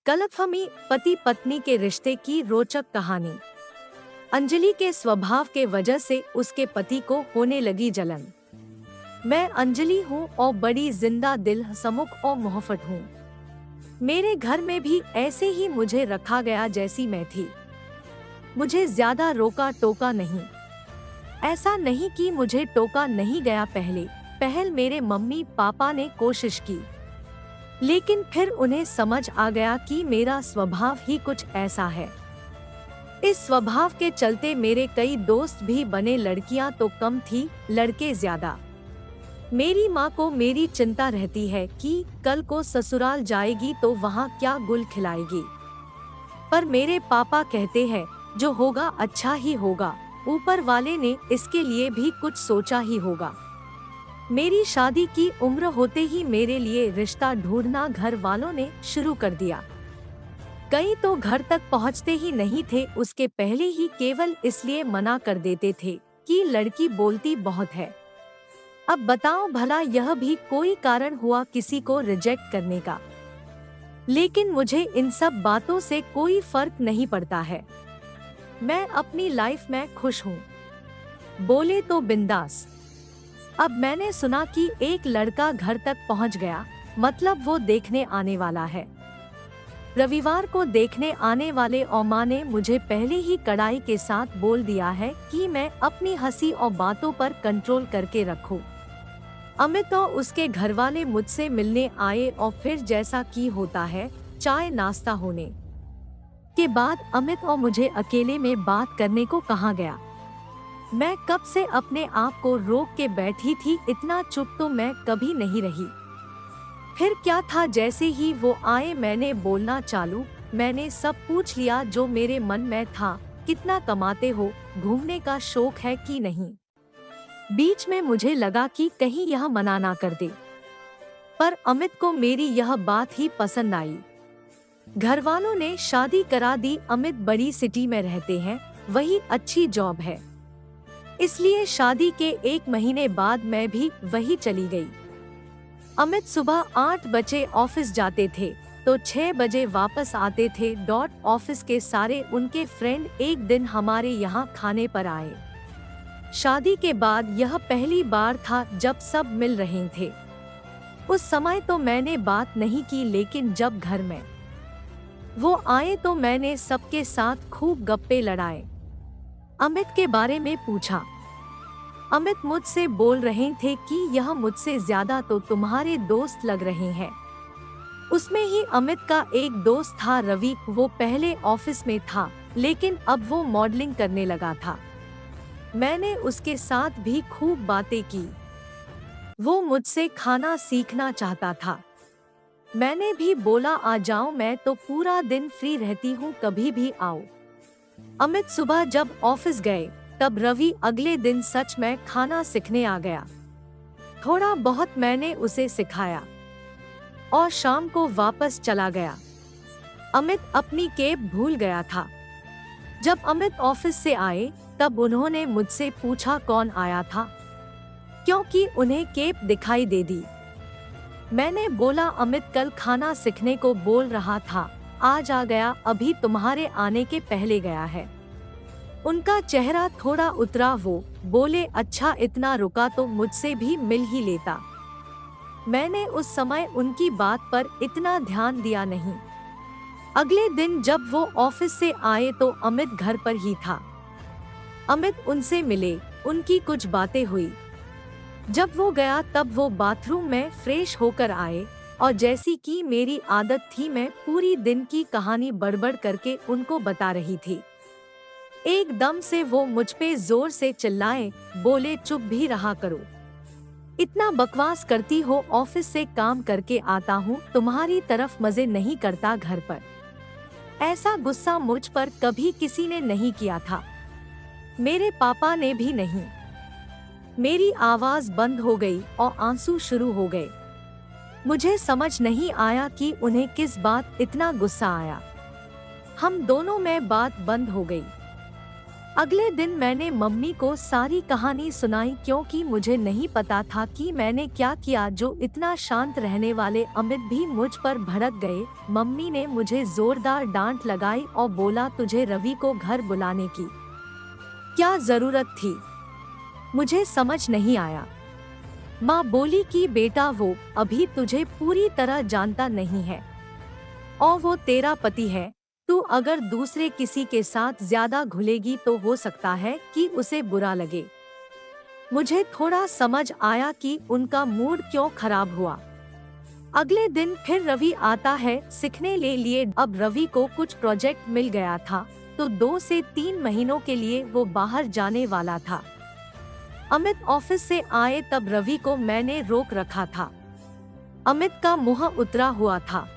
गलतफहमी, पति पत्नी के रिश्ते की रोचक कहानी। अंजलि के स्वभाव के वजह से उसके पति को होने लगी जलन। मैं अंजलि हूँ और बड़ी जिंदा दिल, हंसमुख और मोहफट हूँ। मेरे घर में भी ऐसे ही मुझे रखा गया जैसी मैं थी। मुझे ज्यादा रोका टोका नहीं। ऐसा नहीं कि मुझे टोका नहीं गया। पहल मेरे मम्मी पापा ने कोशिश की, लेकिन फिर उन्हें समझ आ गया कि मेरा स्वभाव ही कुछ ऐसा है। इस स्वभाव के चलते मेरे कई दोस्त भी बने। लड़कियां तो कम थी, लड़के ज्यादा। मेरी माँ को मेरी चिंता रहती है कि कल को ससुराल जाएगी तो वहाँ क्या गुल खिलाएगी। पर मेरे पापा कहते हैं जो होगा अच्छा ही होगा, ऊपर वाले ने इसके लिए भी कुछ सोचा ही होगा। मेरी शादी की उम्र होते ही मेरे लिए रिश्ता ढूंढना घर वालों ने शुरू कर दिया। कई तो घर तक पहुंचते ही नहीं थे, उसके पहले ही केवल इसलिए मना कर देते थे कि लड़की बोलती बहुत है। अब बताओ भला यह भी कोई कारण हुआ किसी को रिजेक्ट करने का? लेकिन मुझे इन सब बातों से कोई फर्क नहीं पड़ता है। मैं अपनी लाइफ में खुश हूँ। बोले तो बिंदास। अब मैंने सुना कि एक लड़का घर तक पहुंच गया, मतलब वो देखने आने वाला है। रविवार को देखने आने वाले ओमा ने मुझे पहले ही कड़ाई के साथ बोल दिया है कि मैं अपनी हंसी और बातों पर कंट्रोल करके रखूं। अमित और उसके घरवाले मुझसे मिलने आए और फिर जैसा कि होता है, चाय नाश्ता होने के बाद अमित और मुझे अकेले में बात करने को कहा गया। मैं कब से अपने आप को रोक के बैठी थी, इतना चुप तो मैं कभी नहीं रही। फिर क्या था, जैसे ही वो आए मैंने बोलना चालू। मैंने सब पूछ लिया जो मेरे मन में था। कितना कमाते हो, घूमने का शौक है कि नहीं? बीच में मुझे लगा कि कहीं यह मना ना कर दे, पर अमित को मेरी यह बात ही पसंद आई। घर वालों ने शादी करा दी। अमित बड़ी सिटी में रहते हैं, वही अच्छी जॉब है, इसलिए शादी के 1 महीने बाद मैं भी वही चली गई। अमित सुबह 8 बजे ऑफिस जाते थे तो 6 बजे वापस आते थे। ऑफिस के सारे उनके फ्रेंड एक दिन हमारे यहाँ खाने पर आए। शादी के बाद यह पहली बार था जब सब मिल रहे थे। उस समय तो मैंने बात नहीं की, लेकिन जब घर में वो आए तो मैंने सबके साथ खूब गप्पे लड़ाए। अमित के बारे में पूछा। अमित मुझसे बोल रहे थे कि यह मुझसे ज्यादा तो तुम्हारे दोस्त लग रहे हैं। उसमें ही अमित का एक दोस्त था रवि। वो पहले ऑफिस में था, लेकिन अब वो मॉडलिंग करने लगा था। मैंने उसके साथ भी खूब बातें की। वो मुझसे खाना सीखना चाहता था। मैंने भी बोला आ जाओ, मैं तो पूरा दिन फ्री रहती हूँ, कभी भी आओ। अमित सुबह जब ऑफिस गए तब रवि अगले दिन सच में खाना सीखने आ गया। थोड़ा बहुत मैंने उसे सिखाया और शाम को वापस चला गया। अमित अपनी केप भूल गया था। जब अमित ऑफिस से आए तब उन्होंने मुझसे पूछा कौन आया था, क्योंकि उन्हें केप दिखाई दे दी। मैंने बोला अमित कल खाना सीखने को बोल रहा था, आज आ गया, अभी तुम्हारे आने के पहले गया है। उनका चेहरा थोड़ा उतरा। वो बोले अच्छा, इतना रुका तो मुझसे भी मिल ही लेता। मैंने उस समय उनकी बात पर इतना ध्यान दिया नहीं। अगले दिन जब वो ऑफिस से आए तो अमित घर पर ही था। अमित उनसे मिले, उनकी कुछ बातें हुई। जब वो गया तब वो बाथरूम में फ्रेश होकर आए और जैसी कि मेरी आदत थी मैं पूरी दिन की कहानी बड़बड़ करके उनको बता रही थी। एकदम से वो मुझ पे जोर से चिल्लाए, बोले चुप भी रहा करो, इतना बकवास करती हो, ऑफिस से काम करके आता हूँ, तुम्हारी तरफ मजे नहीं करता घर पर। ऐसा गुस्सा मुझ पर कभी किसी ने नहीं किया था, मेरे पापा ने भी नहीं। मेरी आवाज बंद हो गई और आंसू शुरू हो गए। मुझे समझ नहीं आया कि उन्हें किस बात इतना गुस्सा आया। हम दोनों में बात बंद हो गई। अगले दिन मैंने मम्मी को सारी कहानी सुनाई क्योंकि मुझे नहीं पता था कि मैंने क्या किया जो इतना शांत रहने वाले अमित भी मुझ पर भड़क गए। मम्मी ने मुझे जोरदार डांट लगाई और बोला, तुझे रवि को घर बुलाने की क्या जरूरत थी? मुझे समझ नहीं आया। माँ बोली कि बेटा वो अभी तुझे पूरी तरह जानता नहीं है और वो तेरा पति है। तू अगर दूसरे किसी के साथ ज्यादा घुलेगी तो हो सकता है कि उसे बुरा लगे। मुझे थोड़ा समझ आया कि उनका मूड क्यों खराब हुआ। अगले दिन फिर रवि आता है सीखने ले लिए। अब रवि को कुछ प्रोजेक्ट मिल गया था तो 2 से 3 महीनों के लिए वो बाहर जाने वाला था। अमित ऑफिस से आए तब रवि को मैंने रोक रखा था। अमित का मुंह उतरा हुआ था।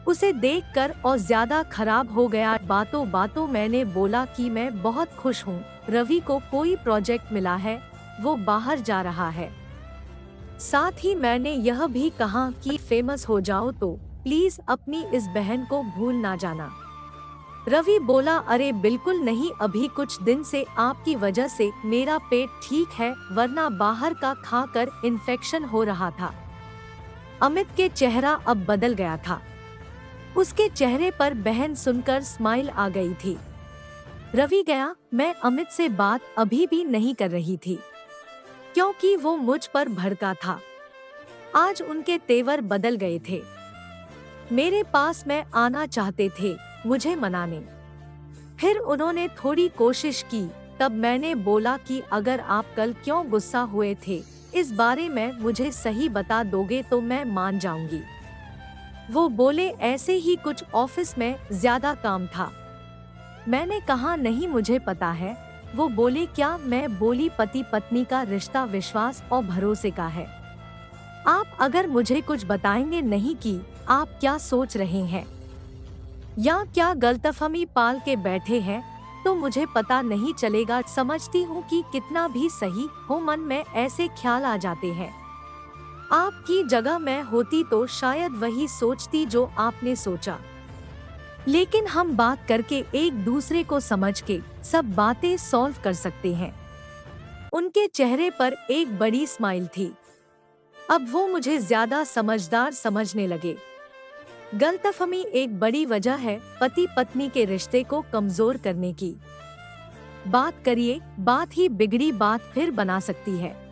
उसे देखकर और ज्यादा खराब हो गया। बातों बातों मैंने बोला कि मैं बहुत खुश हूँ, रवि को कोई प्रोजेक्ट मिला है, वो बाहर जा रहा है। साथ ही मैंने यह भी कहा कि फेमस हो जाओ तो प्लीज अपनी इस बहन को भूल ना जाना। रवि बोला, अरे बिल्कुल नहीं, अभी कुछ दिन से आपकी वजह से मेरा पेट ठीक है, वरना बाहर का खाकर इन्फेक्शन हो रहा था। अमित के चेहरा अब बदल गया था। उसके चेहरे पर बहन सुनकर स्माइल आ गई थी। रवि गया। मैं अमित से बात अभी भी नहीं कर रही थी क्योंकि वो मुझ पर भड़का था। आज उनके तेवर बदल गए थे। मेरे पास में आना चाहते थे मुझे मनाने। फिर उन्होंने थोड़ी कोशिश की। तब मैंने बोला कि अगर आप कल क्यों गुस्सा हुए थे इस बारे में मुझे सही बता दोगे तो मैं मान जाऊंगी। वो बोले, ऐसे ही कुछ ऑफिस में ज्यादा काम था। मैंने कहा, नहीं मुझे पता है। वो बोले, क्या? मैं बोली, पति पत्नी का रिश्ता विश्वास और भरोसे का है। आप अगर मुझे कुछ बताएंगे नहीं कि आप क्या सोच रहे हैं या क्या गलतफहमी पाल के बैठे हैं तो मुझे पता नहीं चलेगा। समझती हूँ कि कितना भी सही हो मन में ऐसे ख्याल आ जाते हैं। आपकी जगह मैं होती तो शायद वही सोचती जो आपने सोचा। लेकिन हम बात करके एक दूसरे को समझ के सब बातें सॉल्व कर सकते हैं। उनके चेहरे पर एक बड़ी स्माइल थी। अब वो मुझे ज्यादा समझदार समझने लगे। गलतफहमी एक बड़ी वजह है पति पत्नी के रिश्ते को कमजोर करने की। बात करिए, बात ही बिगड़ी बात फिर बना सकती है।